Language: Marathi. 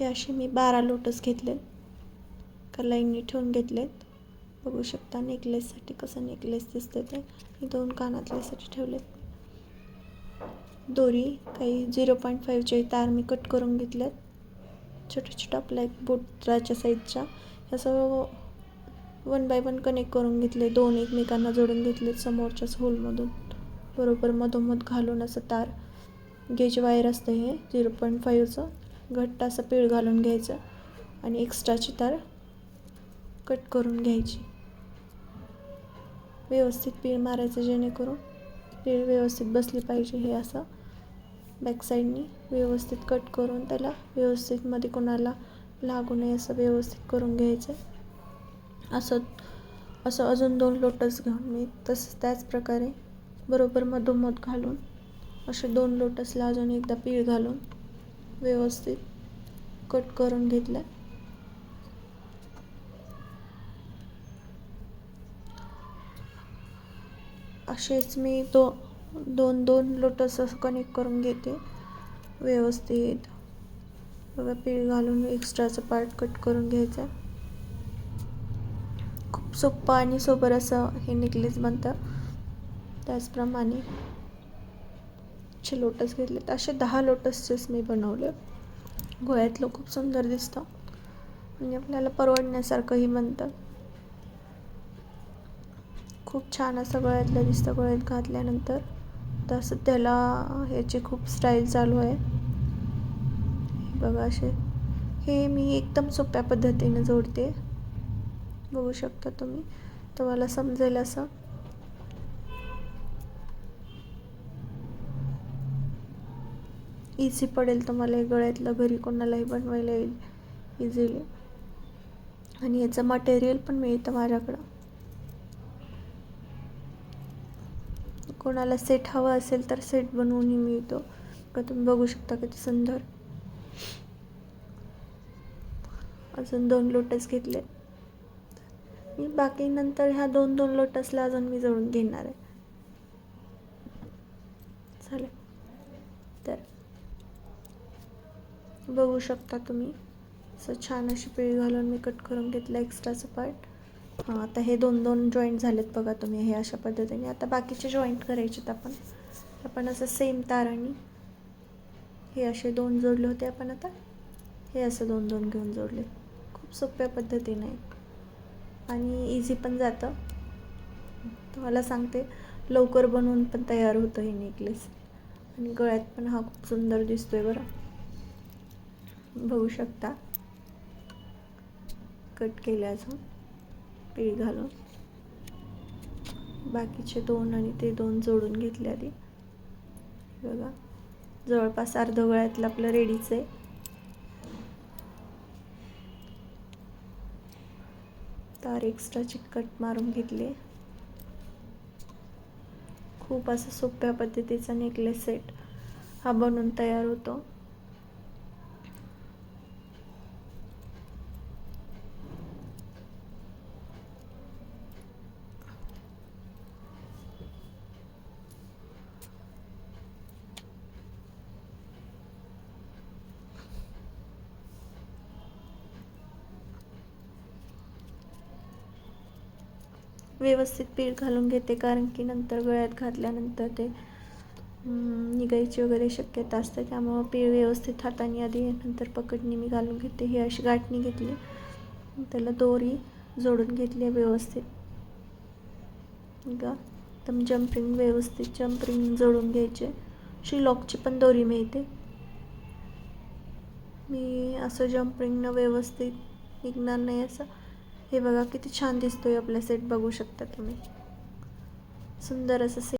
हे असे मी 12 लोटस घेतलेत, का लाईननी ठेवून घेतलेत. बघू शकता नेकलेससाठी कसं नेकलेस दिसतं ते. मी 2 कानातल्यासाठी ठेवलेत. दोरी काही 0.5चे तार मी कट करून घेतल्यात. छोटा छोटा आपला एक बोटाच्या साईजच्या. असं 1 बाय 1 कनेक्ट करून घेतले. 2 एकमेकांना जोडून घेतलेत समोरच्याच होलमधून. बरोबर मधोमध घालून असं तार, गेज वायर असतं हे 0.5चं. घट्ट असं पीळ घालून घ्यायचं आणि एक्स्ट्राची तार कट करून घ्यायची. व्यवस्थित पीळ मारायचं जेणेकरून पीळ व्यवस्थित बसली पाहिजे. हे असं बॅक साईडनी व्यवस्थित कट करून त्याला व्यवस्थित मध्ये कोणाला लागू नये असं व्यवस्थित करून घ्यायचं. असं अजून 2 लोटस घेऊन मी त्याच प्रकारे बरोबर मधोमध घालून असे 2 लोटसला अजून एकदा पीळ घालून व्यवस्थित कट करून घेतलं. असेच मी 2 लोटस असं कनेक्ट करून घेते व्यवस्थित. बघा पीळ घालून एक्स्ट्राचं पार्ट कट करून घ्यायचा. खूप सोपं आणि सोबर असं हे नेकलेस बनतं. त्याचप्रमाणे लोटस घेतलेत. असे 10 लोटसचेच मी बनवले. गळ्यातलं खूप सुंदर दिसतं आणि आपल्याला परवडण्यासारखंही बनतं. खूप छान असं गळ्यातलं दिसतं. गळ्यात घातल्यानंतर तर सध्याला ह्याची खूप स्टाईल चालू आहे. बघा असे हे मी एकदम सोप्या पद्धतीने जोडते. बघू शकता तुम्ही, तुम्हाला समजेल असं. इझी पडेल तुम्हाला हे गळ्यातलं घरी कोणालाही बनवायला येईल इझिली. आणि याचं मटेरियल पण मिळतं माझ्याकडं. कोणाला सेट हवा असेल तर सेट बनवूनही मिळतो. का तुम्ही बघू शकता किती सुंदर. अजून 2 लोटस घेतले मी. बाकी नंतर ह्या 2 लोटसला अजून मी जोडून घेणार आहे. चालेल, तर बघू शकता तुम्ही असं छान अशी पिळी घालून मी कट करून घेतलं एक्स्ट्राचं पार्ट. आता हे 2 जॉईंट झालेत बघा तुम्ही हे अशा पद्धतीने. आता बाकीचे जॉईंट करायचेत आपण असं सेम तारांनी हे असे 2 जोडले होते आपण. आता हे असं 2 घेऊन जोडले. खूप सोप्या पद्धतीने आणि इझी पण जातं. तुम्हाला सांगते लवकर बनवून पण तयार होतं हे नेकलेस. आणि गळ्यात पण हा खूप सुंदर दिसतोय बरं. बघू शकता कट केल्याचं पीळ घालून. बाकीचे 2 आणि ते 2 जोडून घेतले आधी. बघा जवळपास अर्ध गळ्यातलं आपलं रेडीच आहे. तार एक्स्ट्राची कट मारून घेतली. खूप असं सोप्या पद्धतीचा नेकलेस सेट हा बनून तयार होतो. व्यवस्थित पीळ घालून घेते, कारण की नंतर गळ्यात घातल्यानंतर ते निघायची वगैरे शक्यता असते. त्यामुळं पीळ व्यवस्थित हाताने आधी नंतर पकडणी मी घालून घेते. ही अशी गाठणी घेतली, त्याला दोरी जोडून घेतली व्यवस्थित. का एकदम जम्परिंग व्यवस्थित जम्परिंग जोडून घ्यायचे. अशी लॉकची पण दोरी मिळते. मी असं जम्परिंगनं व्यवस्थित निघणार नाही असं. हे बघा किती छान दिसतोय आपला सेट. बघू शकता तुम्ही सुंदर असं सेट.